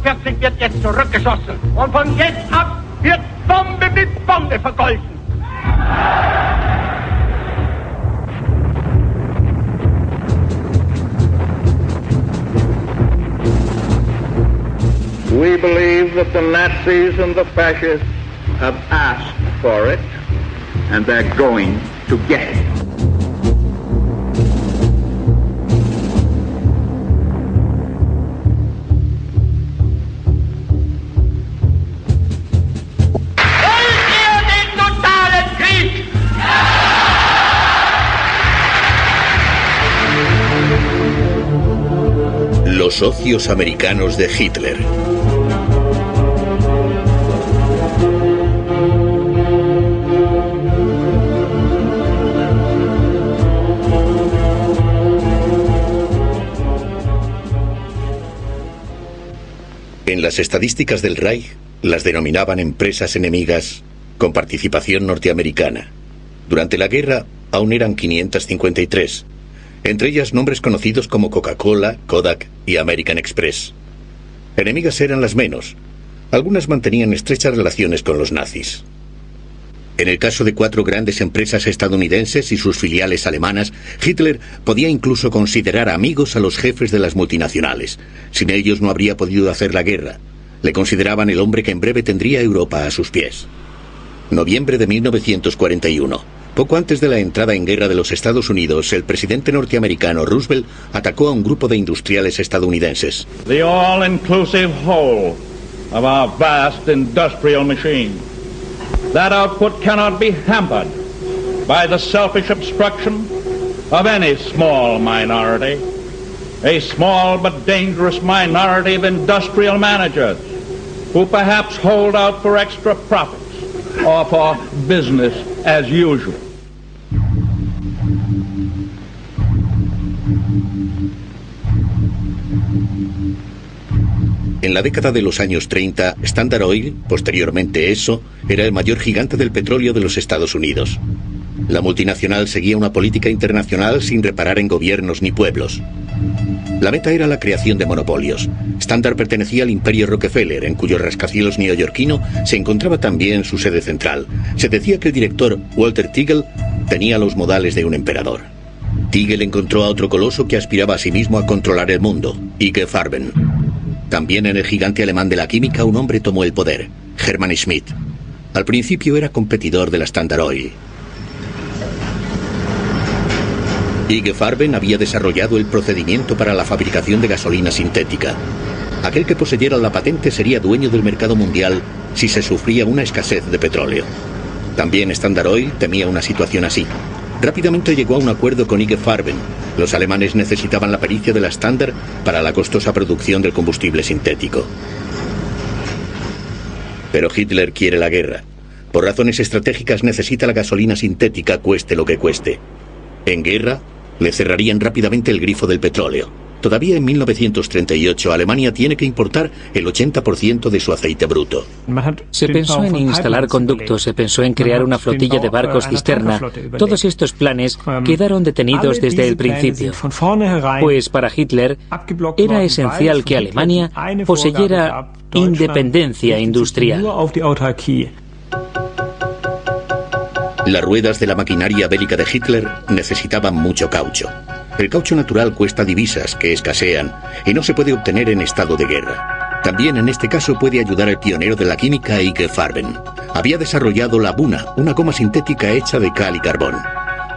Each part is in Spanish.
45 wird jetzt zurückgeschossen. Und von jetzt ab wird Bombe mit Bombe vergolten. We believe that the Nazis and the fascists have asked for it, and they're going to get it. Los socios americanos de Hitler. En las estadísticas del Reich las denominaban empresas enemigas con participación norteamericana. Durante la guerra aún eran 553. Entre ellas nombres conocidos como Coca-Cola, Kodak y American Express. Enemigas eran las menos. Algunas mantenían estrechas relaciones con los nazis. En el caso de 4 grandes empresas estadounidenses y sus filiales alemanas, Hitler podía incluso considerar amigos a los jefes de las multinacionales. Sin ellos no habría podido hacer la guerra. Le consideraban el hombre que en breve tendría Europa a sus pies. Noviembre de 1941. Poco antes de la entrada en guerra de los Estados Unidos, el presidente norteamericano Roosevelt atacó a un grupo de industriales estadounidenses. The all-inclusive whole of our vast industrial machine. That output cannot be hampered by the selfish obstruction of any small minority. A small but dangerous minority of industrial managers who perhaps hold out for extra profits or for business as usual. En la década de los años 30, Standard Oil, posteriormente Esso, era el mayor gigante del petróleo de los Estados Unidos. La multinacional seguía una política internacional sin reparar en gobiernos ni pueblos. La meta era la creación de monopolios. Standard pertenecía al imperio Rockefeller, en cuyo rascacielos neoyorquino se encontraba también su sede central. Se decía que el director, Walter Teagle, tenía los modales de un emperador. Teagle encontró a otro coloso que aspiraba a sí mismo a controlar el mundo, IG Farben. También en el gigante alemán de la química un hombre tomó el poder, Hermann Schmidt. Al principio era competidor de la Standard Oil. IG Farben había desarrollado el procedimiento para la fabricación de gasolina sintética. Aquel que poseyera la patente sería dueño del mercado mundial si se sufría una escasez de petróleo. También Standard Oil temía una situación así. Rápidamente llegó a un acuerdo con IG Farben. Los alemanes necesitaban la pericia de la Standard para la costosa producción del combustible sintético. Pero Hitler quiere la guerra. Por razones estratégicas necesita la gasolina sintética, cueste lo que cueste. En guerra, le cerrarían rápidamente el grifo del petróleo. Todavía en 1938, Alemania tiene que importar el 80% de su aceite bruto. Se pensó en instalar conductos, se pensó en crear una flotilla de barcos cisterna. Todos estos planes quedaron detenidos desde el principio. Pues para Hitler era esencial que Alemania poseyera independencia industrial. Las ruedas de la maquinaria bélica de Hitler necesitaban mucho caucho. El caucho natural cuesta divisas que escasean y no se puede obtener en estado de guerra. También en este caso puede ayudar el pionero de la química IG Farben. Había desarrollado la Buna, una goma sintética hecha de cal y carbón.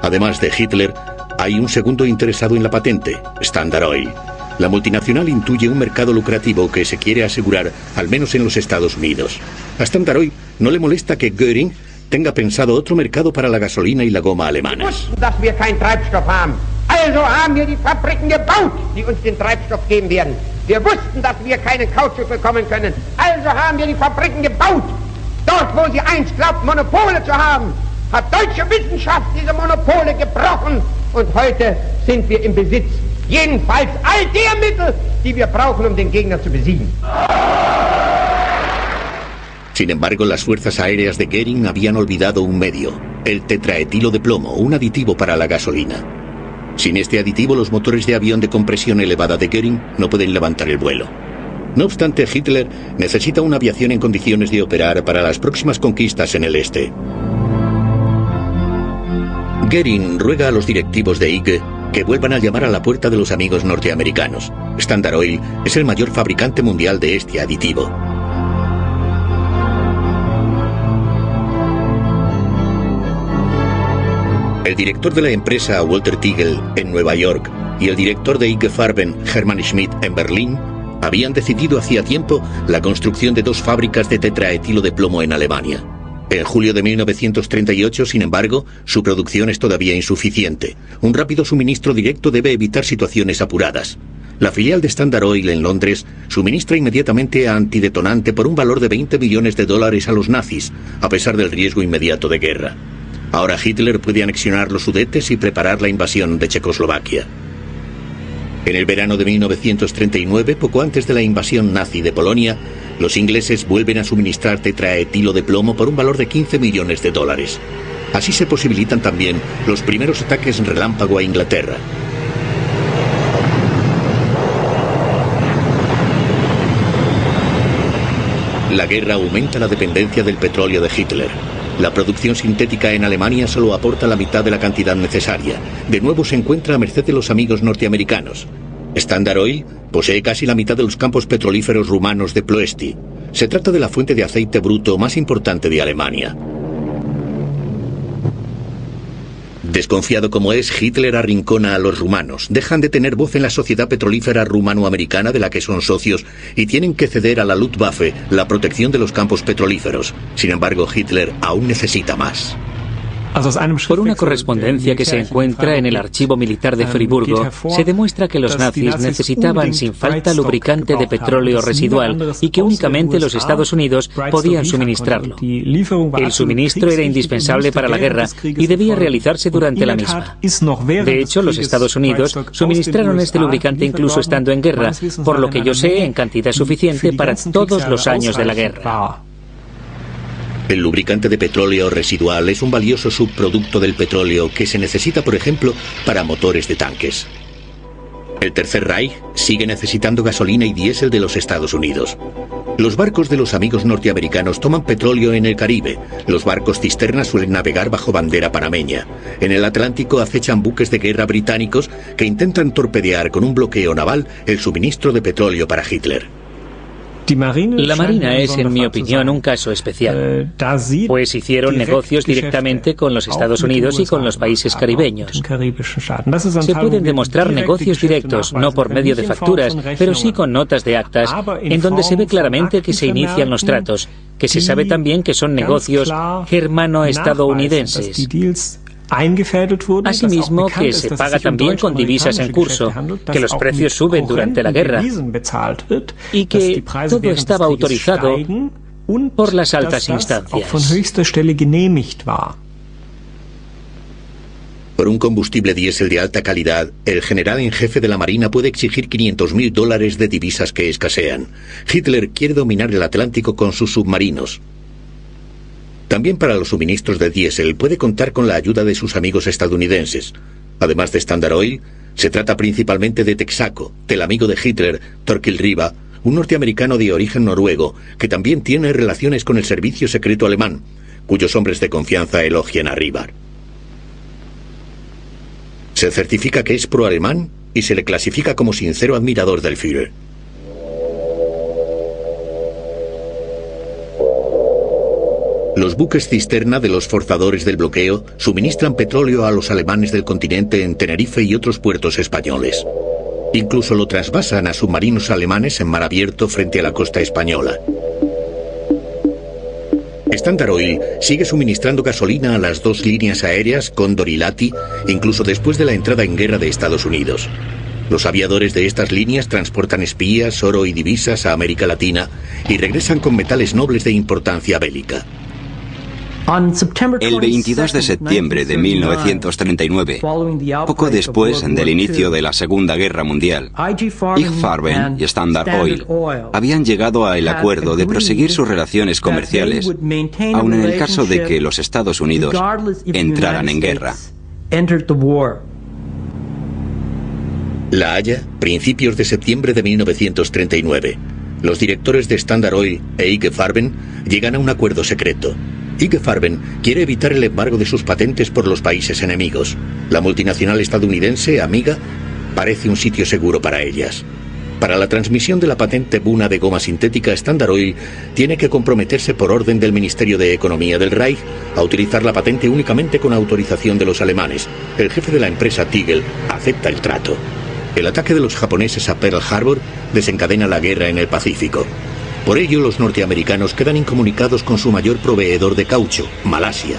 Además de Hitler, hay un segundo interesado en la patente, Standard Oil. La multinacional intuye un mercado lucrativo que se quiere asegurar, al menos en los Estados Unidos. A Standard Oil no le molesta que Göring tenga pensado otro mercado para la gasolina y la goma alemanas. Also haben wir die Fabriken gebaut, die uns den Treibstoff geben werden. Wir wussten, dass wir keinen Kautschuk bekommen können. Also haben wir die Fabriken gebaut. Dort, wo sie einst glaubt, Monopole zu haben, hat deutsche Wissenschaft diese Monopole gebrochen. Und heute sind wir im Besitz, jedenfalls all der Mittel, die wir brauchen, um den Gegner zu besiegen. Sin embargo, las fuerzas aéreas de Göring habían olvidado un medio, el tetraetilo de plomo, un aditivo para la gasolina. Sin este aditivo, los motores de avión de compresión elevada de Göring no pueden levantar el vuelo. No obstante, Hitler necesita una aviación en condiciones de operar para las próximas conquistas en el este. Goering ruega a los directivos de IG que vuelvan a llamar a la puerta de los amigos norteamericanos. Standard Oil es el mayor fabricante mundial de este aditivo. El director de la empresa, Walter Tigel, en Nueva York, y el director de IG Farben, Hermann Schmidt, en Berlín, habían decidido hacía tiempo la construcción de 2 fábricas de tetraetilo de plomo en Alemania. En julio de 1938, sin embargo, su producción es todavía insuficiente. Un rápido suministro directo debe evitar situaciones apuradas. La filial de Standard Oil en Londres suministra inmediatamente antidetonante por un valor de $20 millones a los nazis, a pesar del riesgo inmediato de guerra. Ahora Hitler puede anexionar los Sudetes y preparar la invasión de Checoslovaquia. En el verano de 1939, poco antes de la invasión nazi de Polonia, los ingleses vuelven a suministrar tetraetilo de plomo por un valor de $15 millones. Así se posibilitan también los primeros ataques relámpago a Inglaterra. La guerra aumenta la dependencia del petróleo de Hitler. La producción sintética en Alemania solo aporta la mitad de la cantidad necesaria. De nuevo se encuentra a merced de los amigos norteamericanos. Standard Oil posee casi la mitad de los campos petrolíferos rumanos de Ploesti. Se trata de la fuente de aceite bruto más importante de Alemania. Desconfiado como es, Hitler arrincona a los rumanos. Dejan de tener voz en la sociedad petrolífera rumano-americana de la que son socios y tienen que ceder a la Luftwaffe la protección de los campos petrolíferos. Sin embargo, Hitler aún necesita más. Por una correspondencia que se encuentra en el archivo militar de Friburgo, se demuestra que los nazis necesitaban sin falta lubricante de petróleo residual y que únicamente los Estados Unidos podían suministrarlo. El suministro era indispensable para la guerra y debía realizarse durante la misma. De hecho, los Estados Unidos suministraron este lubricante incluso estando en guerra, por lo que yo sé, en cantidad suficiente para todos los años de la guerra. El lubricante de petróleo residual es un valioso subproducto del petróleo que se necesita, por ejemplo, para motores de tanques. El Tercer Reich sigue necesitando gasolina y diésel de los Estados Unidos. Los barcos de los amigos norteamericanos toman petróleo en el Caribe. Los barcos cisterna suelen navegar bajo bandera panameña. En el Atlántico acechan buques de guerra británicos que intentan torpedear con un bloqueo naval el suministro de petróleo para Hitler. La Marina es, en mi opinión, un caso especial, pues hicieron negocios directamente con los Estados Unidos y con los países caribeños. Se pueden demostrar negocios directos, no por medio de facturas, pero sí con notas de actas, en donde se ve claramente que se inician los tratos, que se sabe también que son negocios germano-estadounidenses. Asimismo, que se paga también con divisas en curso, que los precios suben durante la guerra y que todo estaba autorizado por las altas instancias. Por un combustible diésel de alta calidad, el general en jefe de la Marina puede exigir $500.000 de divisas que escasean. Hitler quiere dominar el Atlántico con sus submarinos. También para los suministros de diésel puede contar con la ayuda de sus amigos estadounidenses. Además de Standard Oil, se trata principalmente de Texaco, del amigo de Hitler, Torkil Riva, un norteamericano de origen noruego, que también tiene relaciones con el servicio secreto alemán, cuyos hombres de confianza elogian a Riva. Se certifica que es pro-alemán y se le clasifica como sincero admirador del Führer. Los buques cisterna de los forzadores del bloqueo suministran petróleo a los alemanes del continente en Tenerife y otros puertos españoles. Incluso lo trasvasan a submarinos alemanes en mar abierto frente a la costa española. Standard Oil sigue suministrando gasolina a las 2 líneas aéreas Cóndor y Lati, incluso después de la entrada en guerra de Estados Unidos. Los aviadores de estas líneas transportan espías, oro y divisas a América Latina y regresan con metales nobles de importancia bélica. El 22 de septiembre de 1939, poco después del inicio de la Segunda Guerra Mundial, IG Farben y Standard Oil habían llegado al acuerdo de proseguir sus relaciones comerciales, aun en el caso de que los Estados Unidos entraran en guerra. La Haya, principios de septiembre de 1939. Los directores de Standard Oil e IG Farben llegan a un acuerdo secreto. IG Farben quiere evitar el embargo de sus patentes por los países enemigos. La multinacional estadounidense, Amiga, parece un sitio seguro para ellas. Para la transmisión de la patente Buna de goma sintética, Standard Oil tiene que comprometerse por orden del Ministerio de Economía del Reich a utilizar la patente únicamente con autorización de los alemanes. El jefe de la empresa, Tigel, acepta el trato. El ataque de los japoneses a Pearl Harbor desencadena la guerra en el Pacífico. Por ello, los norteamericanos quedan incomunicados con su mayor proveedor de caucho, Malasia.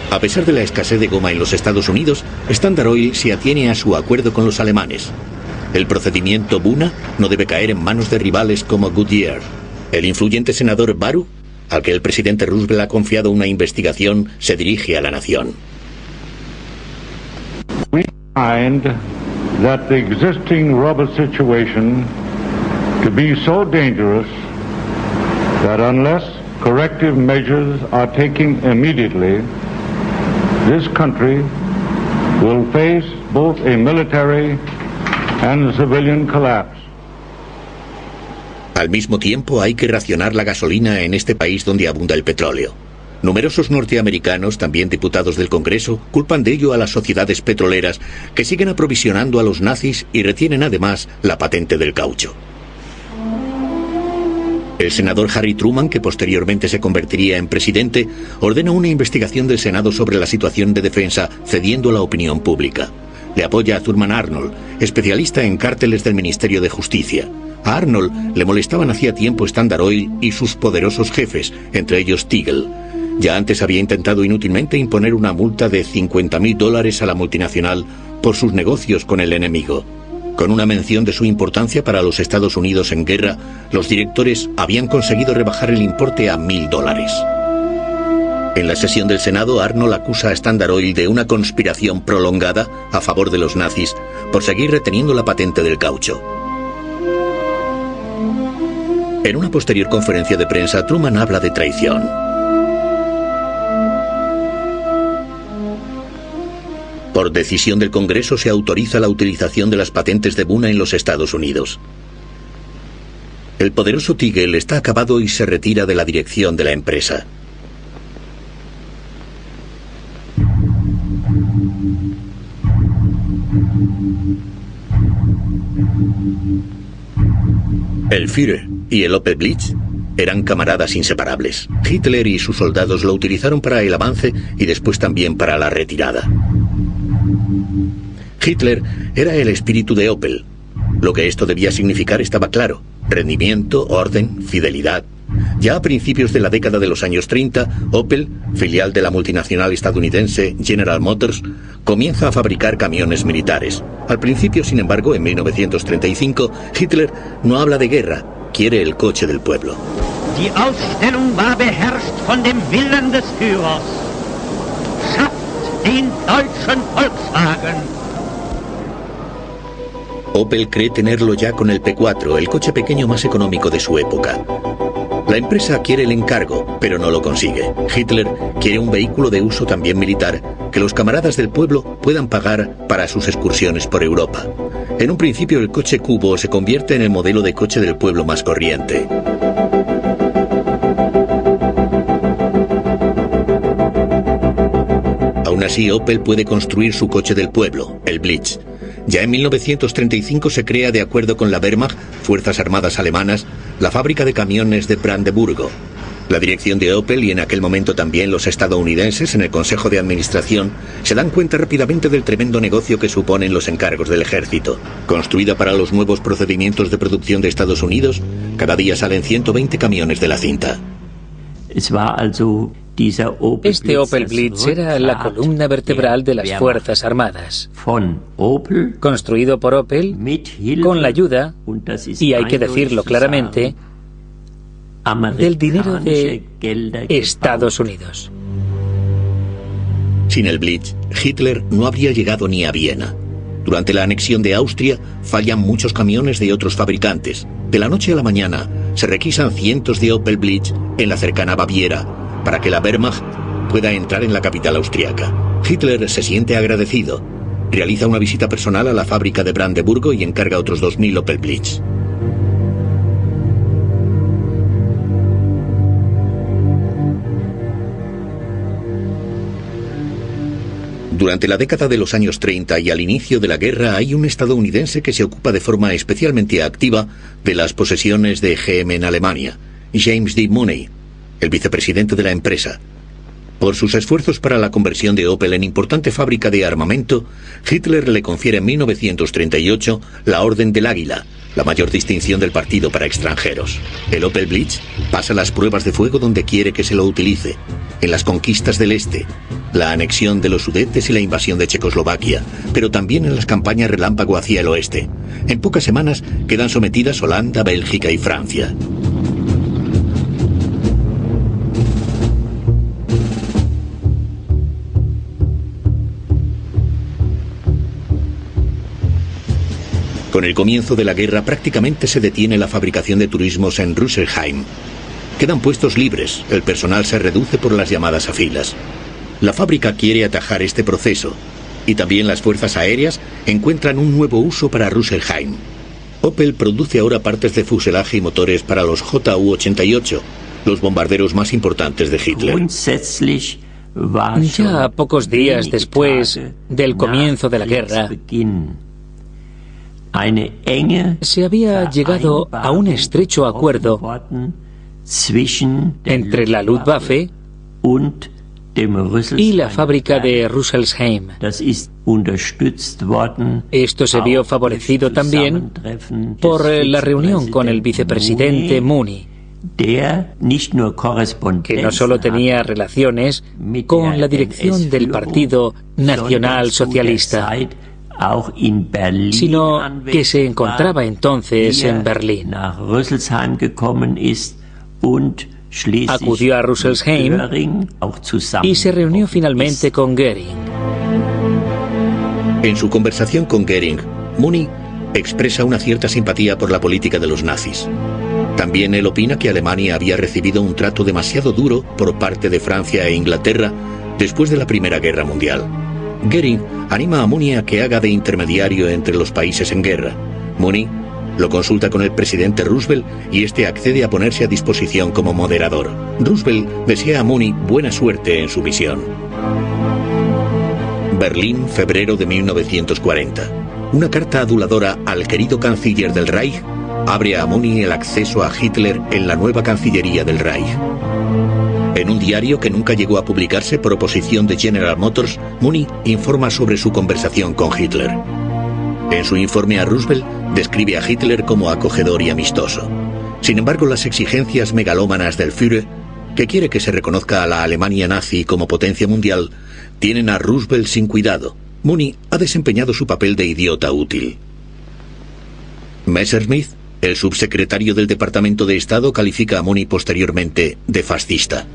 A pesar de la escasez de goma en los Estados Unidos, Standard Oil se atiene a su acuerdo con los alemanes. El procedimiento Buna no debe caer en manos de rivales como Goodyear. El influyente senador Baru, al que el presidente Roosevelt ha confiado una investigación, se dirige a la nación. We find that the existing rubber situation to be so dangerous that unless corrective measures are taken immediately, this country will face both a military and a civilian collapse. Al mismo tiempo, hay que racionar la gasolina en este país donde abunda el petróleo. Numerosos norteamericanos, también diputados del Congreso, culpan de ello a las sociedades petroleras que siguen aprovisionando a los nazis y retienen además la patente del caucho. El senador Harry Truman, que posteriormente se convertiría en presidente, ordena una investigación del Senado sobre la situación de defensa, cediendo a la opinión pública. Le apoya a Thurman Arnold, especialista en cárteles del Ministerio de Justicia. A Arnold le molestaban hacía tiempo Standard Oil y sus poderosos jefes, entre ellos Tigel. Ya antes había intentado inútilmente imponer una multa de $50.000 a la multinacional por sus negocios con el enemigo. Con una mención de su importancia para los Estados Unidos en guerra, los directores habían conseguido rebajar el importe a $1.000. En la sesión del Senado, Arnold acusa a Standard Oil de una conspiración prolongada a favor de los nazis por seguir reteniendo la patente del caucho. En una posterior conferencia de prensa, Truman habla de traición. Por decisión del Congreso se autoriza la utilización de las patentes de Buna en los Estados Unidos. El poderoso Tigel está acabado y se retira de la dirección de la empresa. El Führer y el Opel Blitz eran camaradas inseparables. Hitler y sus soldados lo utilizaron para el avance y después también para la retirada. Hitler era el espíritu de Opel. Lo que esto debía significar estaba claro: rendimiento, orden, fidelidad. Ya a principios de la década de los años 30, Opel, filial de la multinacional estadounidense General Motors, comienza a fabricar camiones militares. Al principio, sin embargo, en 1935, Hitler no habla de guerra, quiere el coche del pueblo. Die Ausstellung war beherrscht von dem Willen des Führers. Schafft den deutschen Volkswagen. Opel cree tenerlo ya con el P4, el coche pequeño más económico de su época. La empresa quiere el encargo, pero no lo consigue. Hitler quiere un vehículo de uso también militar, que los camaradas del pueblo puedan pagar para sus excursiones por Europa. En un principio, el coche cubo se convierte en el modelo de coche del pueblo más corriente. Aún así, Opel puede construir su coche del pueblo, el Blitz. Ya en 1935 se crea, de acuerdo con la Wehrmacht, Fuerzas Armadas Alemanas, la fábrica de camiones de Brandeburgo. La dirección de Opel y en aquel momento también los estadounidenses en el Consejo de Administración se dan cuenta rápidamente del tremendo negocio que suponen los encargos del ejército. Construida para los nuevos procedimientos de producción de Estados Unidos, cada día salen 120 camiones de la cinta. Este Opel Blitz era la columna vertebral de las Fuerzas Armadas. Construido por Opel, con la ayuda, y hay que decirlo claramente, del dinero de Estados Unidos. Sin el Blitz, Hitler no habría llegado ni a Viena. Durante la anexión de Austria, fallan muchos camiones de otros fabricantes. De la noche a la mañana, se requisan cientos de Opel Blitz en la cercana Baviera, para que la Wehrmacht pueda entrar en la capital austriaca. Hitler se siente agradecido. Realiza una visita personal a la fábrica de Brandeburgo y encarga otros 2.000 Opel Blitz. Durante la década de los años 30 y al inicio de la guerra hay un estadounidense que se ocupa de forma especialmente activa de las posesiones de GM en Alemania, James D. Mooney, el vicepresidente de la empresa. Por sus esfuerzos para la conversión de Opel en importante fábrica de armamento, Hitler le confiere en 1938 la Orden del Águila, la mayor distinción del partido para extranjeros. El Opel Blitz pasa las pruebas de fuego donde quiere que se lo utilice, en las conquistas del Este, la anexión de los Sudetes y la invasión de Checoslovaquia, pero también en las campañas relámpago hacia el oeste. En pocas semanas quedan sometidas Holanda, Bélgica y Francia. Con el comienzo de la guerra prácticamente se detiene la fabricación de turismos en Rüsselsheim. Quedan puestos libres, el personal se reduce por las llamadas a filas. La fábrica quiere atajar este proceso, y también las fuerzas aéreas encuentran un nuevo uso para Rüsselsheim. Opel produce ahora partes de fuselaje y motores para los Ju-88, los bombarderos más importantes de Hitler. Ya pocos días después del comienzo de la guerra, se había llegado a un estrecho acuerdo entre la Luftwaffe y la fábrica de Rüsselsheim. Esto se vio favorecido también por la reunión con el vicepresidente Mooney, que no solo tenía relaciones con la dirección del Partido Nacional Socialista, sino que se encontraba entonces en Berlín. Acudió a Rüsselsheim y se reunió finalmente con Göring. En su conversación con Göring, Mooney expresa una cierta simpatía por la política de los nazis. También él opina que Alemania había recibido un trato demasiado duro por parte de Francia e Inglaterra después de la Primera Guerra Mundial. Göring anima a Mooney a que haga de intermediario entre los países en guerra. Mooney lo consulta con el presidente Roosevelt y este accede a ponerse a disposición como moderador. Roosevelt desea a Mooney buena suerte en su misión. Berlín, febrero de 1940. Una carta aduladora al querido canciller del Reich abre a Mooney el acceso a Hitler en la nueva Cancillería del Reich. En un diario que nunca llegó a publicarse por oposición de General Motors, Mooney informa sobre su conversación con Hitler. En su informe a Roosevelt, describe a Hitler como acogedor y amistoso. Sin embargo, las exigencias megalómanas del Führer, que quiere que se reconozca a la Alemania nazi como potencia mundial, tienen a Roosevelt sin cuidado. Mooney ha desempeñado su papel de idiota útil. Messerschmitt, el subsecretario del Departamento de Estado, califica a Mooney posteriormente de fascista.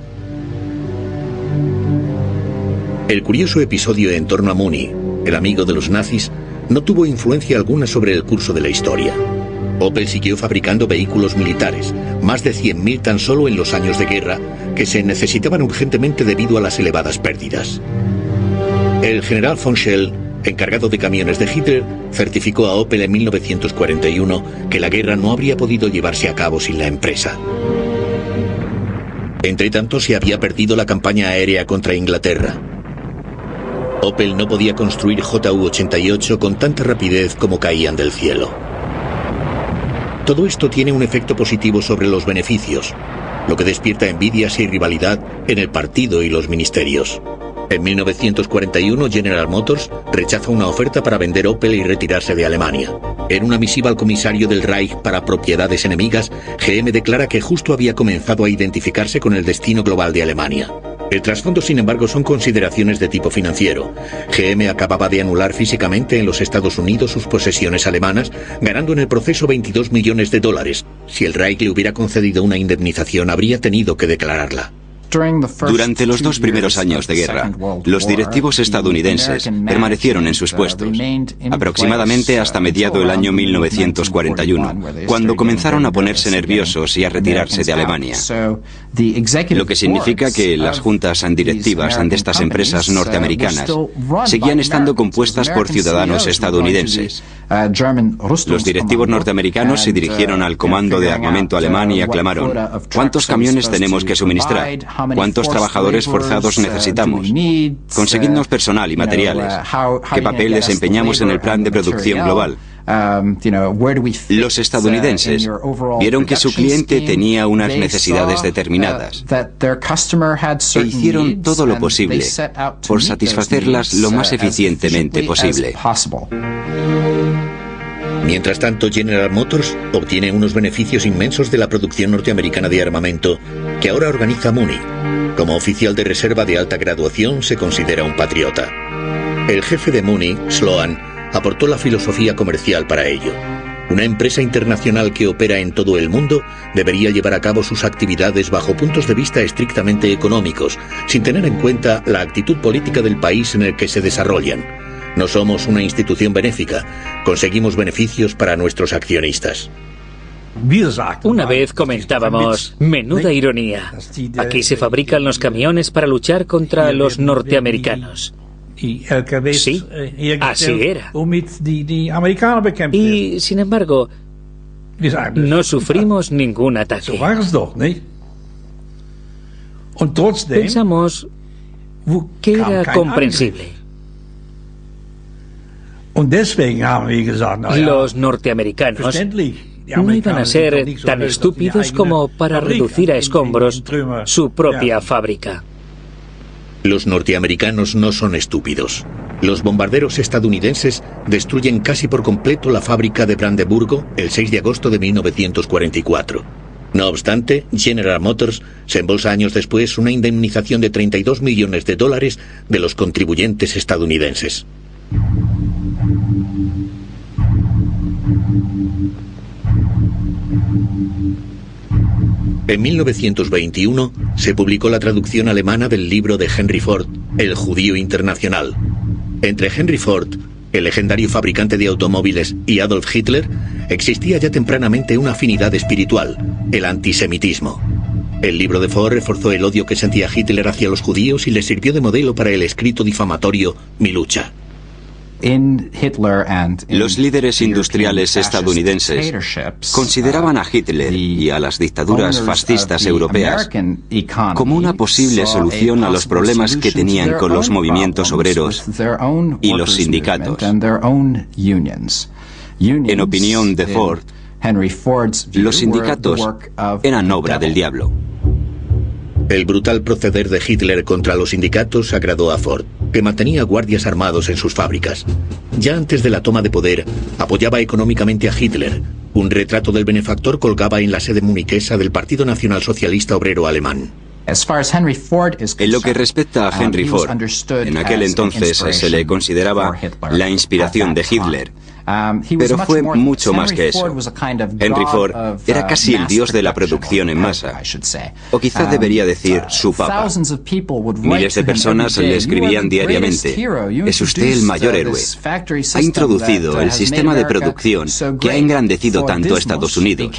El curioso episodio en torno a Mooney, el amigo de los nazis, no tuvo influencia alguna sobre el curso de la historia. Opel siguió fabricando vehículos militares, más de 100.000 tan solo en los años de guerra, que se necesitaban urgentemente debido a las elevadas pérdidas. El general von Schell, encargado de camiones de Hitler, certificó a Opel en 1941 que la guerra no habría podido llevarse a cabo sin la empresa. Entretanto, se había perdido la campaña aérea contra Inglaterra. Opel no podía construir Ju-88 con tanta rapidez como caían del cielo. Todo esto tiene un efecto positivo sobre los beneficios, lo que despierta envidias y rivalidad en el partido y los ministerios. En 1941, General Motors rechaza una oferta para vender Opel y retirarse de Alemania. En una misiva al comisario del Reich para propiedades enemigas, GM declara que justo había comenzado a identificarse con el destino global de Alemania. El trasfondo, sin embargo, son consideraciones de tipo financiero. GM acababa de anular físicamente en los Estados Unidos sus posesiones alemanas, ganando en el proceso $22 millones. Si el Reich le hubiera concedido una indemnización, habría tenido que declararla. Durante los 2 primeros años de guerra, los directivos estadounidenses permanecieron en sus puestos, aproximadamente hasta mediado el año 1941, cuando comenzaron a ponerse nerviosos y a retirarse de Alemania. lo que significa que las juntas directivas de estas empresas norteamericanas seguían estando compuestas por ciudadanos estadounidenses. Los directivos norteamericanos se dirigieron al comando de armamento alemán y aclamaron: ¿cuántos camiones tenemos que suministrar? ¿Cuántos trabajadores forzados necesitamos? Conseguidnos personal y materiales. ¿Qué papel desempeñamos en el plan de producción global? Los estadounidenses vieron que su cliente tenía unas necesidades determinadas e hicieron todo lo posible por satisfacerlas lo más eficientemente posible. Mientras tanto, General Motors obtiene unos beneficios inmensos de la producción norteamericana de armamento que ahora organiza Mooney. Como oficial de reserva de alta graduación, se considera un patriota. El jefe de Mooney, Sloan, aportó la filosofía comercial para ello. Una empresa internacional que opera en todo el mundo debería llevar a cabo sus actividades bajo puntos de vista estrictamente económicos, sin tener en cuenta la actitud política del país en el que se desarrollan. No somos una institución benéfica, conseguimos beneficios para nuestros accionistas. Una vez comentábamos, menuda ironía, aquí se fabrican los camiones para luchar contra los norteamericanos. Sí, así era. Y, sin embargo, no sufrimos ningún ataque. Pensamos que era comprensible. Los norteamericanos no iban a ser tan estúpidos como para reducir a escombros su propia fábrica. Los norteamericanos no son estúpidos. Los bombarderos estadounidenses destruyen casi por completo la fábrica de Brandeburgo el 6 de agosto de 1944. No obstante, General Motors se embolsa años después una indemnización de $32 millones de los contribuyentes estadounidenses. En 1921 se publicó la traducción alemana del libro de Henry Ford, El judío internacional. Entre Henry Ford, el legendario fabricante de automóviles, y Adolf Hitler, existía ya tempranamente una afinidad espiritual, el antisemitismo. El libro de Ford reforzó el odio que sentía Hitler hacia los judíos y le sirvió de modelo para el escrito difamatorio Mi lucha. Los líderes industriales estadounidenses consideraban a Hitler y a las dictaduras fascistas europeas como una posible solución a los problemas que tenían con los movimientos obreros y los sindicatos. En opinión de Ford, los sindicatos eran obra del diablo. El brutal proceder de Hitler contra los sindicatos agradó a Ford, que mantenía guardias armados en sus fábricas. Ya antes de la toma de poder, apoyaba económicamente a Hitler. Un retrato del benefactor colgaba en la sede muniquesa del Partido Nacional Socialista Obrero Alemán. En lo que respecta a Henry Ford, en aquel entonces se le consideraba la inspiración de Hitler, pero fue mucho más que eso. Henry Ford era casi el dios de la producción en masa, o quizá debería decir su papa. Miles de personas le escribían diariamente: es usted el mayor héroe. Ha introducido el sistema de producción que ha engrandecido tanto a Estados Unidos.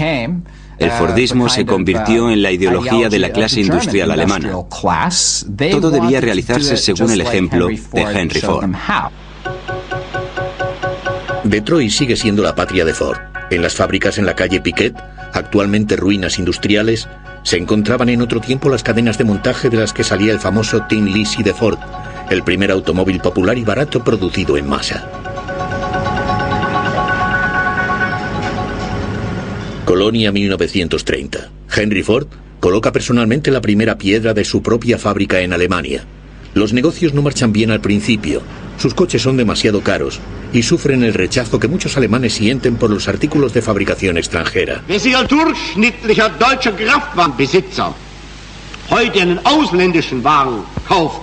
El Fordismo se convirtió en la ideología de la clase industrial alemana. Todo debía realizarse según el ejemplo de Henry Ford. Detroit sigue siendo la patria de Ford. En las fábricas en la calle Piquet, actualmente ruinas industriales, se encontraban en otro tiempo las cadenas de montaje de las que salía el famoso Tin Lizzie de Ford, el primer automóvil popular y barato producido en masa. Colonia 1930. Henry Ford coloca personalmente la primera piedra de su propia fábrica en Alemania. Los negocios no marchan bien al principio, sus coches son demasiado caros y sufren el rechazo que muchos alemanes sienten por los artículos de fabricación extranjera. Wer sich als durchschnittlicher deutscher Kraftwagenbesitzer heute einen ausländischen Wagen kauft,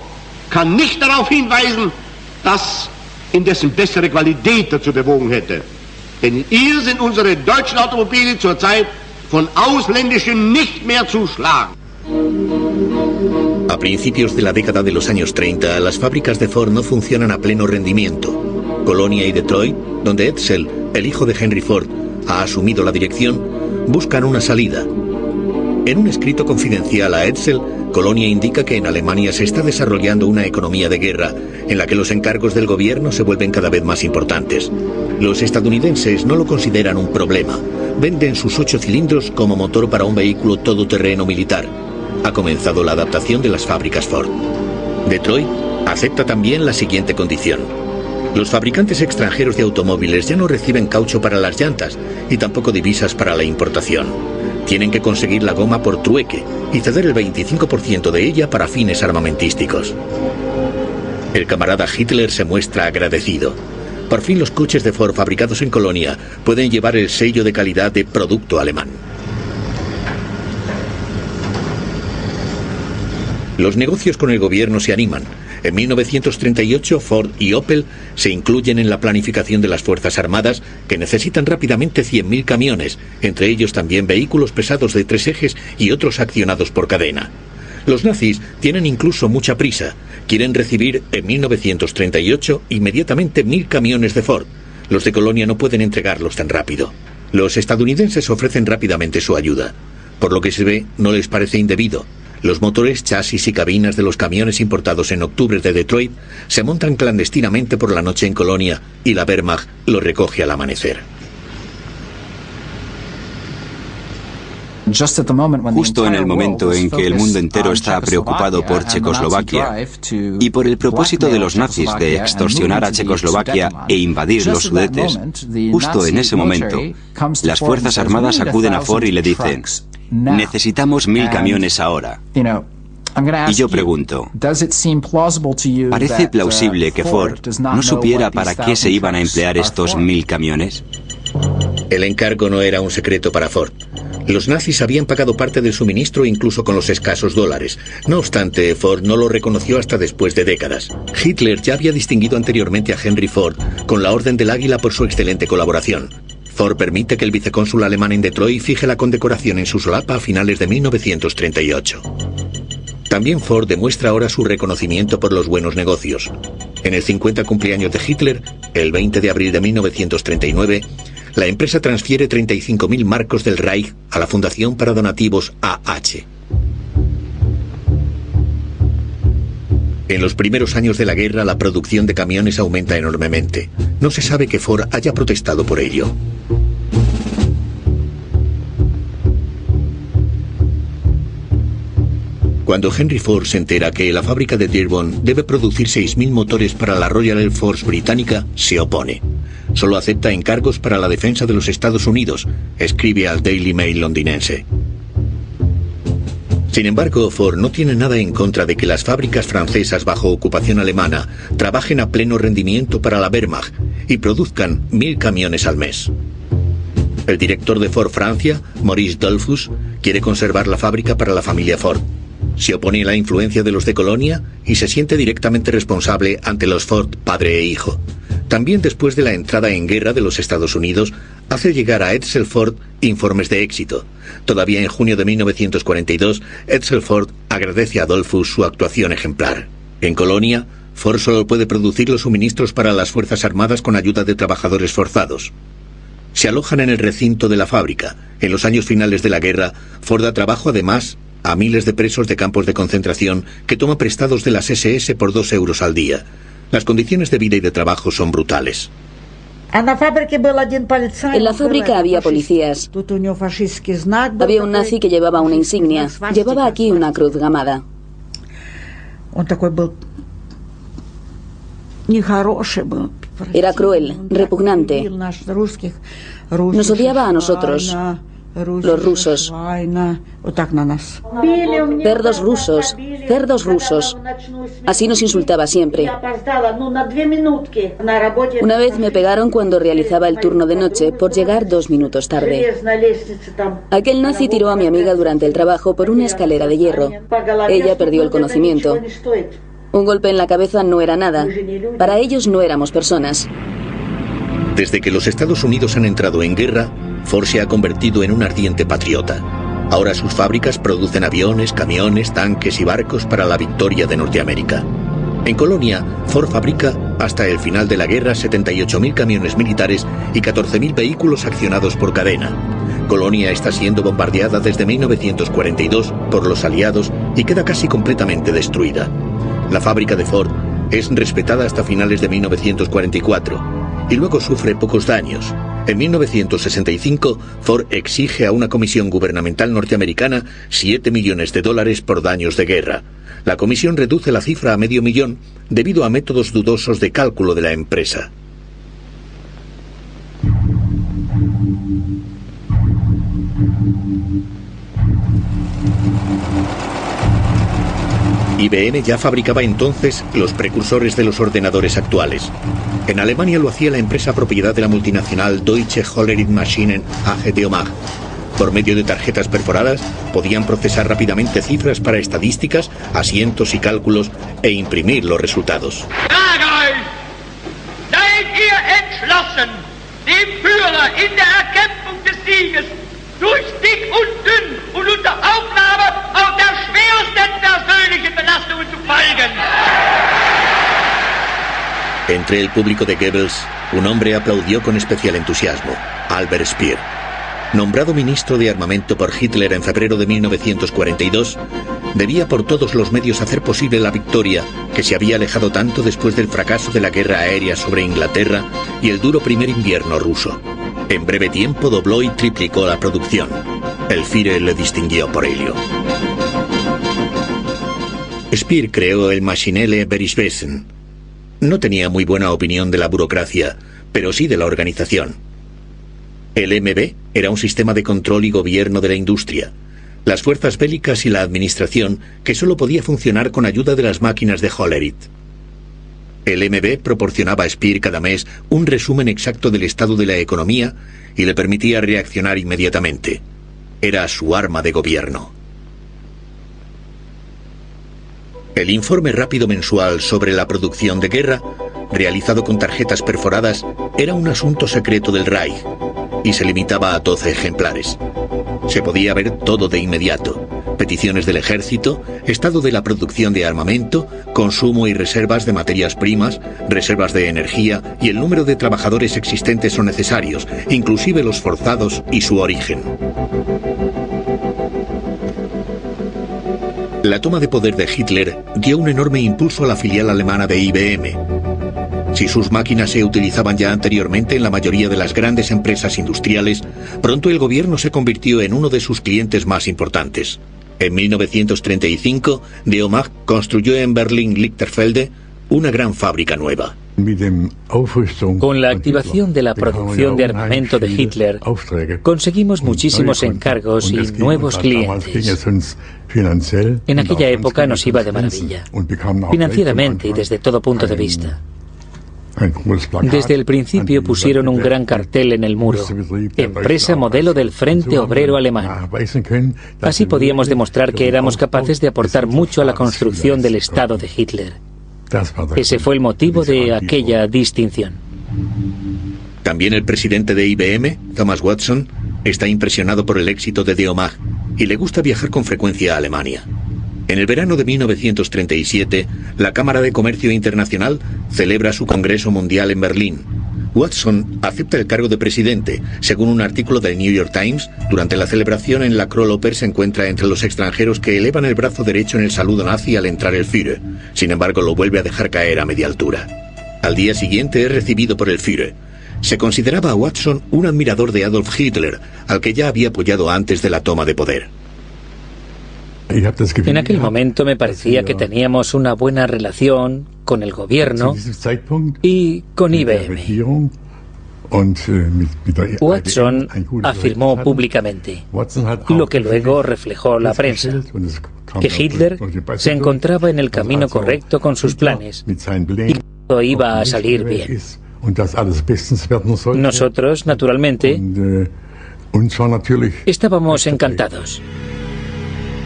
kann nicht darauf hinweisen, dass in dessen bessere Qualität dazu bewogen hätte. Denn hier sind unsere deutschen Automobile zurzeit von ausländischen nicht mehr zu schlagen. A principios de la década de los años 30, las fábricas de Ford no funcionan a pleno rendimiento. Colonia y Detroit, donde Edsel, el hijo de Henry Ford, ha asumido la dirección, buscan una salida. En un escrito confidencial a Edsel, Colonia indica que en Alemania se está desarrollando una economía de guerra en la que los encargos del gobierno se vuelven cada vez más importantes. Los estadounidenses no lo consideran un problema. Venden sus 8 cilindros como motor para un vehículo todoterreno militar. Ha comenzado la adaptación de las fábricas Ford. Detroit acepta también la siguiente condición. Los fabricantes extranjeros de automóviles ya no reciben caucho para las llantas y tampoco divisas para la importación. Tienen que conseguir la goma por trueque y ceder el 25% de ella para fines armamentísticos. El camarada Hitler se muestra agradecido. Por fin los coches de Ford fabricados en Colonia pueden llevar el sello de calidad de producto alemán. Los negocios con el gobierno se animan. En 1938, Ford y Opel se incluyen en la planificación de las Fuerzas Armadas, que necesitan rápidamente 100.000 camiones, entre ellos también vehículos pesados de 3 ejes y otros accionados por cadena. Los nazis tienen incluso mucha prisa. Quieren recibir en 1938 inmediatamente 1.000 camiones de Ford. Los de Colonia no pueden entregarlos tan rápido. Los estadounidenses ofrecen rápidamente su ayuda. Por lo que se ve, no les parece indebido. Los motores, chasis y cabinas de los camiones importados en octubre de Detroit se montan clandestinamente por la noche en Colonia y la Wehrmacht los recoge al amanecer. Justo en el momento en que el mundo entero está preocupado por Checoslovaquia y por el propósito de los nazis de extorsionar a Checoslovaquia e invadir los Sudetes, justo en ese momento, las Fuerzas Armadas acuden a Ford y le dicen: necesitamos 1.000 camiones ahora. Y yo pregunto, ¿parece plausible que Ford no supiera para qué se iban a emplear estos 1.000 camiones? El encargo no era un secreto para Ford. Los nazis habían pagado parte del suministro incluso con los escasos dólares. No obstante, Ford no lo reconoció hasta después de décadas. Hitler ya había distinguido anteriormente a Henry Ford con la Orden del Águila por su excelente colaboración. Ford permite que el vicecónsul alemán en Detroit fije la condecoración en su solapa a finales de 1938. También Ford demuestra ahora su reconocimiento por los buenos negocios. En el 50 cumpleaños de Hitler, el 20 de abril de 1939, la empresa transfiere 35.000 marcos del Reich a la Fundación para Donativos AH. En los primeros años de la guerra, la producción de camiones aumenta enormemente. No se sabe que Ford haya protestado por ello. Cuando Henry Ford se entera que la fábrica de Dearborn debe producir 6.000 motores para la Royal Air Force británica, se opone. Solo acepta encargos para la defensa de los Estados Unidos, escribe al Daily Mail londinense. Sin embargo, Ford no tiene nada en contra de que las fábricas francesas bajo ocupación alemana trabajen a pleno rendimiento para la Wehrmacht y produzcan 1.000 camiones al mes. El director de Ford Francia, Maurice Dollfuss, quiere conservar la fábrica para la familia Ford. Se opone a la influencia de los de Colonia y se siente directamente responsable ante los Ford padre e hijo. También después de la entrada en guerra de los Estados Unidos, hace llegar a Edsel Ford informes de éxito. Todavía en junio de 1942, Edsel Ford agradece a Dollfuss su actuación ejemplar. En Colonia, Ford solo puede producir los suministros para las Fuerzas Armadas con ayuda de trabajadores forzados. Se alojan en el recinto de la fábrica. En los años finales de la guerra, Ford da trabajo además a miles de presos de campos de concentración que toma prestados de las SS por 2 euros al día. Las condiciones de vida y de trabajo son brutales. En la fábrica había policías. Había un nazi que llevaba una insignia. Llevaba aquí una cruz gamada. Era cruel, repugnante. Nos odiaba a nosotros, los rusos. Cerdos rusos, cerdos rusos. Así nos insultaba siempre. Una vez me pegaron cuando realizaba el turno de noche por llegar 2 minutos tarde. Aquel nazi tiró a mi amiga durante el trabajo por una escalera de hierro. Ella perdió el conocimiento. Un golpe en la cabeza no era nada. Para ellos no éramos personas. Desde que los Estados Unidos han entrado en guerra, Ford se ha convertido en un ardiente patriota. Ahora sus fábricas producen aviones, camiones, tanques y barcos para la victoria de Norteamérica. En Colonia, Ford fabrica hasta el final de la guerra 78.000 camiones militares y 14.000 vehículos accionados por cadena. Colonia está siendo bombardeada desde 1942 por los aliados y queda casi completamente destruida. La fábrica de Ford es respetada hasta finales de 1944 y luego sufre pocos daños. En 1965, Ford exige a una comisión gubernamental norteamericana $7 millones por daños de guerra. La comisión reduce la cifra a $500,000 debido a métodos dudosos de cálculo de la empresa. IBM ya fabricaba entonces los precursores de los ordenadores actuales. En Alemania lo hacía la empresa propiedad de la multinacional Deutsche Hollerith Maschinen AG de OMAG. Por medio de tarjetas perforadas podían procesar rápidamente cifras para estadísticas, asientos y cálculos e imprimir los resultados. Seid ihr entschlossen, dem Führer in der Erkämpfung des Sieges durch dick und dünn und unter Aufnahme auch der schwersten persönlichen Belastungen zu folgen? Entre el público de Goebbels, un hombre aplaudió con especial entusiasmo, Albert Speer. Nombrado ministro de armamento por Hitler en febrero de 1942, debía por todos los medios hacer posible la victoria que se había alejado tanto después del fracaso de la guerra aérea sobre Inglaterra y el duro primer invierno ruso. En breve tiempo dobló y triplicó la producción. El Führer le distinguió por ello. Speer creó el Maschinelle Berichtswesen. No tenía muy buena opinión de la burocracia, pero sí de la organización. El MB era un sistema de control y gobierno de la industria, las fuerzas bélicas y la administración que solo podía funcionar con ayuda de las máquinas de Hollerith. El MB proporcionaba a Speer cada mes un resumen exacto del estado de la economía y le permitía reaccionar inmediatamente. Era su arma de gobierno. El informe rápido mensual sobre la producción de guerra, realizado con tarjetas perforadas, era un asunto secreto del Reich y se limitaba a 12 ejemplares. Se podía ver todo de inmediato: peticiones del ejército, estado de la producción de armamento, consumo y reservas de materias primas, reservas de energía y el número de trabajadores existentes o necesarios, inclusive los forzados y su origen. La toma de poder de Hitler dio un enorme impulso a la filial alemana de IBM. Si sus máquinas se utilizaban ya anteriormente en la mayoría de las grandes empresas industriales, pronto el gobierno se convirtió en uno de sus clientes más importantes. En 1935, de OMAG construyó en Berlín-Lichterfelde una gran fábrica nueva. Con la activación de la producción de armamento de Hitler, conseguimos muchísimos encargos y nuevos clientes. En aquella época nos iba de maravilla, financieramente y desde todo punto de vista. Desde el principio pusieron un gran cartel en el muro: empresa modelo del Frente Obrero Alemán. Así podíamos demostrar que éramos capaces de aportar mucho a la construcción del Estado de Hitler. Ese fue el motivo de aquella distinción. También el presidente de IBM, Thomas Watson, está impresionado por el éxito de OMAG y le gusta viajar con frecuencia a Alemania. En el verano de 1937, la Cámara de Comercio Internacional celebra su Congreso Mundial en Berlín. Watson acepta el cargo de presidente. Según un artículo del New York Times, durante la celebración en la Kroll-Oper se encuentra entre los extranjeros que elevan el brazo derecho en el saludo nazi al entrar el Führer. Sin embargo, lo vuelve a dejar caer a media altura. Al día siguiente es recibido por el Führer. Se consideraba a Watson un admirador de Adolf Hitler, al que ya había apoyado antes de la toma de poder. En aquel momento me parecía que teníamos una buena relación con el gobierno y con IBM. Watson afirmó públicamente, lo que luego reflejó la prensa, que Hitler se encontraba en el camino correcto con sus planes y que todo iba a salir bien. Nosotros, naturalmente, estábamos encantados.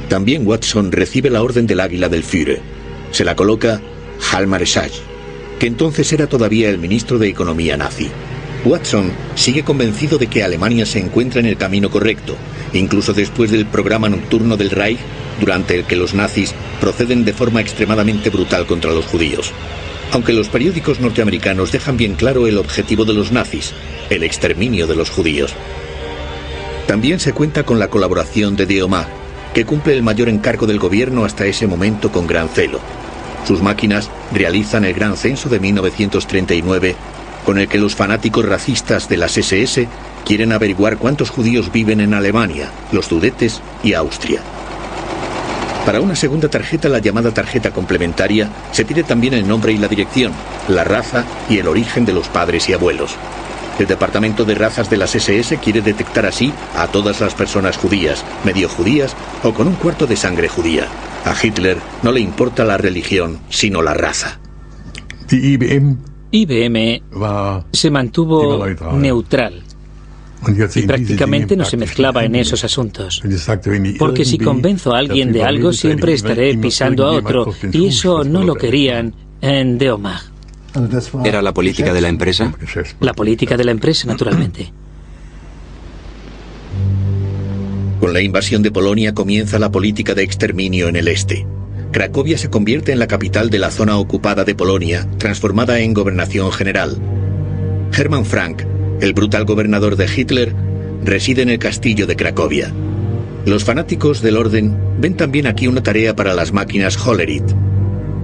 También Watson recibe la Orden del Águila del Führer. Se la coloca Hal Maréchal, que entonces era todavía el ministro de Economía nazi. Watson sigue convencido de que Alemania se encuentra en el camino correcto, incluso después del programa nocturno del Reich, durante el que los nazis proceden de forma extremadamente brutal contra los judíos. Aunque los periódicos norteamericanos dejan bien claro el objetivo de los nazis: el exterminio de los judíos. También se cuenta con la colaboración de Deomag, que cumple el mayor encargo del gobierno hasta ese momento con gran celo. Sus máquinas realizan el Gran Censo de 1939, con el que los fanáticos racistas de las SS quieren averiguar cuántos judíos viven en Alemania, los Sudetes y Austria. Para una segunda tarjeta, la llamada tarjeta complementaria, se pide también el nombre y la dirección, la raza y el origen de los padres y abuelos. El Departamento de Razas de las SS quiere detectar así a todas las personas judías, medio judías o con un cuarto de sangre judía. A Hitler no le importa la religión, sino la raza. IBM se mantuvo neutral y prácticamente no se mezclaba en esos asuntos. Porque si convenzo a alguien de algo, siempre estaré pisando a otro, y eso no lo querían en Deomag. ¿Era la política de la empresa? La política de la empresa, naturalmente. Con la invasión de Polonia comienza la política de exterminio en el este. Cracovia se convierte en la capital de la zona ocupada de Polonia, transformada en gobernación general. Hermann Frank, el brutal gobernador de Hitler, reside en el castillo de Cracovia. Los fanáticos del orden ven también aquí una tarea para las máquinas Hollerith.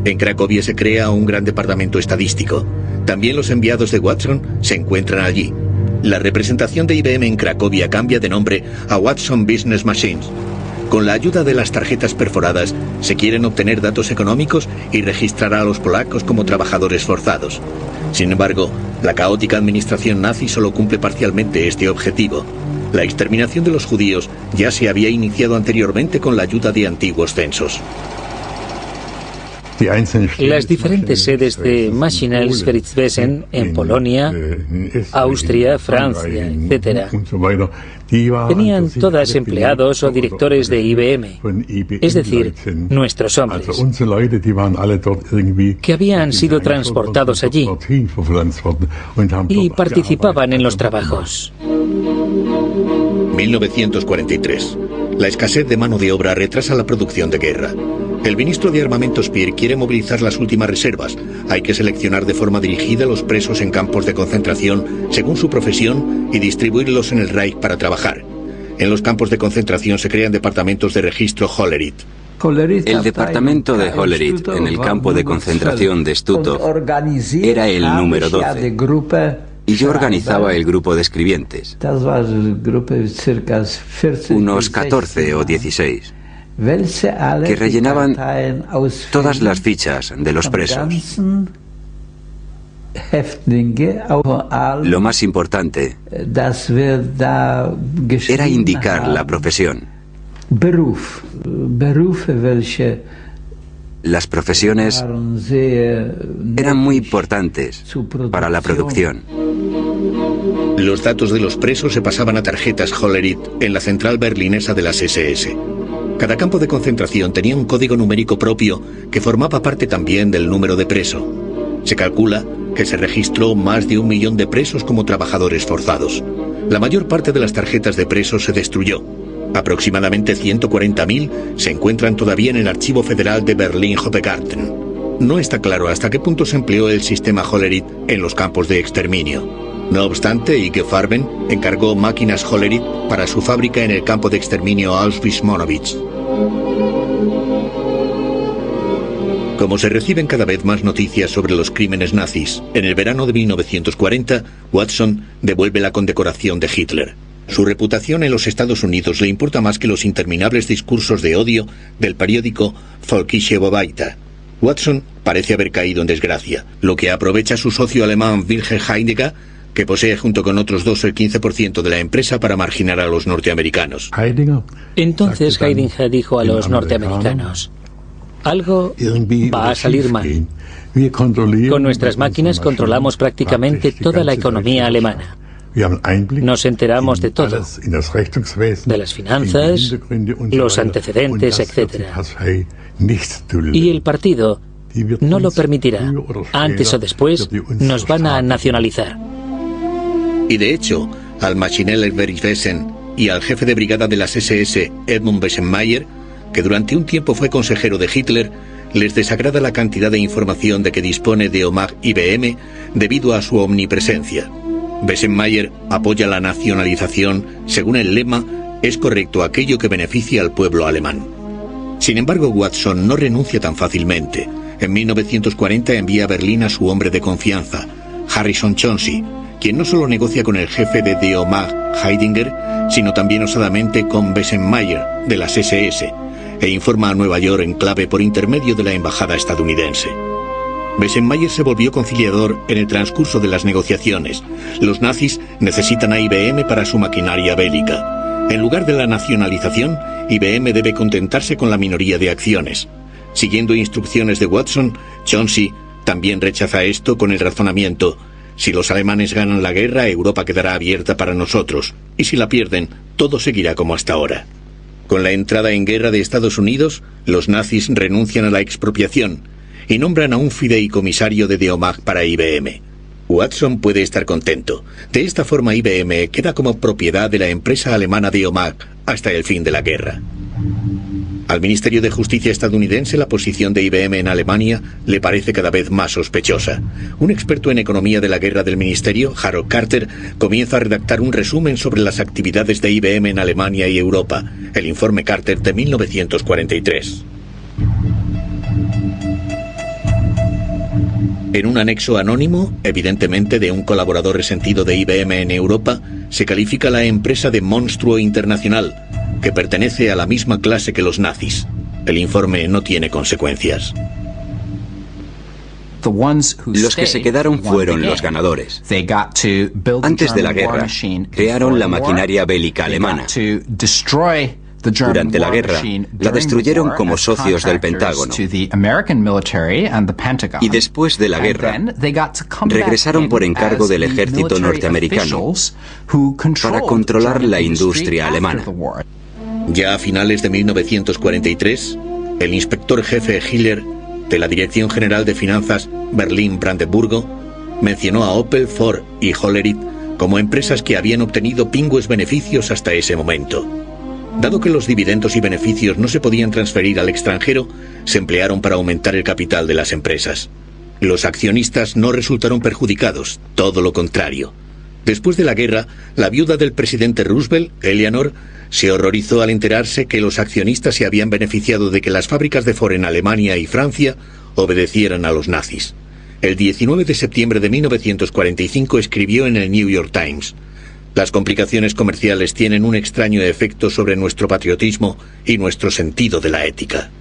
En Cracovia se crea un gran departamento estadístico. También los enviados de Watson se encuentran allí. La representación de IBM en Cracovia cambia de nombre a Watson Business Machines. Con la ayuda de las tarjetas perforadas, se quieren obtener datos económicos y registrar a los polacos como trabajadores forzados. Sin embargo, la caótica administración nazi solo cumple parcialmente este objetivo. La exterminación de los judíos ya se había iniciado anteriormente con la ayuda de antiguos censos. Las diferentes sedes de Maschinenwerkstätten en Polonia, Austria, Francia, etc., tenían todas empleados o directores de IBM, es decir, nuestros hombres, que habían sido transportados allí y participaban en los trabajos. 1943. La escasez de mano de obra retrasa la producción de guerra. El ministro de Armamento Speer quiere movilizar las últimas reservas. Hay que seleccionar de forma dirigida los presos en campos de concentración según su profesión y distribuirlos en el Reich para trabajar. En los campos de concentración se crean departamentos de registro Hollerith. El departamento de Hollerith en el campo de concentración de Stutthof era el número 12 y yo organizaba el grupo de escribientes, unos 14 o 16, que rellenaban todas las fichas de los presos. Lo más importante era indicar la profesión. Las profesiones eran muy importantes para la producción. Los datos de los presos se pasaban a tarjetas Hollerith en la central berlinesa de las SS. Cada campo de concentración tenía un código numérico propio que formaba parte también del número de preso. Se calcula que se registró más de 1 millón de presos como trabajadores forzados. La mayor parte de las tarjetas de presos se destruyó. Aproximadamente 140.000 se encuentran todavía en el Archivo Federal de Berlín-Hofgarten. No está claro hasta qué punto se empleó el sistema Hollerith en los campos de exterminio. No obstante, IG Farben encargó máquinas Hollerith para su fábrica en el campo de exterminio Auschwitz-Monowitz. Como se reciben cada vez más noticias sobre los crímenes nazis, en el verano de 1940, Watson devuelve la condecoración de Hitler. Su reputación en los Estados Unidos le importa más que los interminables discursos de odio del periódico Volkische Beobachter. Watson parece haber caído en desgracia, lo que aprovecha su socio alemán Wilhelm Heidegger, que posee junto con otros dos el 15% de la empresa para marginar a los norteamericanos. Entonces Heidegger dijo a los norteamericanos: algo va a salir mal. Con nuestras máquinas controlamos prácticamente toda la economía alemana. Nos enteramos de todo, de las finanzas, los antecedentes, etc. Y el partido no lo permitirá. Antes o después nos van a nacionalizar. Y de hecho, al Maschinenwerkstätten y al jefe de brigada de las SS, Edmund Bessenmayer, que durante un tiempo fue consejero de Hitler, les desagrada la cantidad de información de que dispone Deomag IBM debido a su omnipresencia. Bessenmayer apoya la nacionalización según el lema «Es correcto aquello que beneficia al pueblo alemán». Sin embargo, Watson no renuncia tan fácilmente. En 1940 envía a Berlín a su hombre de confianza, Harrison Chauncey, quien no solo negocia con el jefe de Die Wehrmacht, Heidinger, sino también osadamente con Bessenmayer, de las SS, e informa a Nueva York en clave por intermedio de la embajada estadounidense. Bessenmayer se volvió conciliador en el transcurso de las negociaciones. Los nazis necesitan a IBM para su maquinaria bélica. En lugar de la nacionalización, IBM debe contentarse con la minoría de acciones. Siguiendo instrucciones de Watson, Chauncey también rechaza esto con el razonamiento: si los alemanes ganan la guerra, Europa quedará abierta para nosotros, y si la pierden, todo seguirá como hasta ahora. Con la entrada en guerra de Estados Unidos, los nazis renuncian a la expropiación y nombran a un fideicomisario de Die Wehrmacht para IBM. Watson puede estar contento. De esta forma, IBM queda como propiedad de la empresa alemana Die Wehrmacht hasta el fin de la guerra. Al Ministerio de Justicia estadounidense, la posición de IBM en Alemania le parece cada vez más sospechosa. Un experto en economía de la guerra del ministerio, Harold Carter, comienza a redactar un resumen sobre las actividades de IBM en Alemania y Europa, el informe Carter de 1943. En un anexo anónimo, evidentemente de un colaborador resentido de IBM en Europa, se califica la empresa de monstruo internacional, que pertenece a la misma clase que los nazis. El informe no tiene consecuencias. Los que se quedaron fueron los ganadores. Antes de la guerra, crearon la maquinaria bélica alemana. Durante la guerra, la destruyeron como socios del Pentágono. Y después de la guerra, regresaron por encargo del ejército norteamericano para controlar la industria alemana. Ya a finales de 1943, el inspector jefe Hiller de la Dirección General de Finanzas Berlín-Brandeburgo mencionó a Opel, Ford y Hollerith como empresas que habían obtenido pingües beneficios hasta ese momento. Dado que los dividendos y beneficios no se podían transferir al extranjero, se emplearon para aumentar el capital de las empresas. Los accionistas no resultaron perjudicados, todo lo contrario. Después de la guerra, la viuda del presidente Roosevelt, Eleanor, se horrorizó al enterarse que los accionistas se habían beneficiado de que las fábricas de Ford en Alemania y Francia obedecieran a los nazis. El 19 de septiembre de 1945 escribió en el New York Times: «Las complicaciones comerciales tienen un extraño efecto sobre nuestro patriotismo y nuestro sentido de la ética».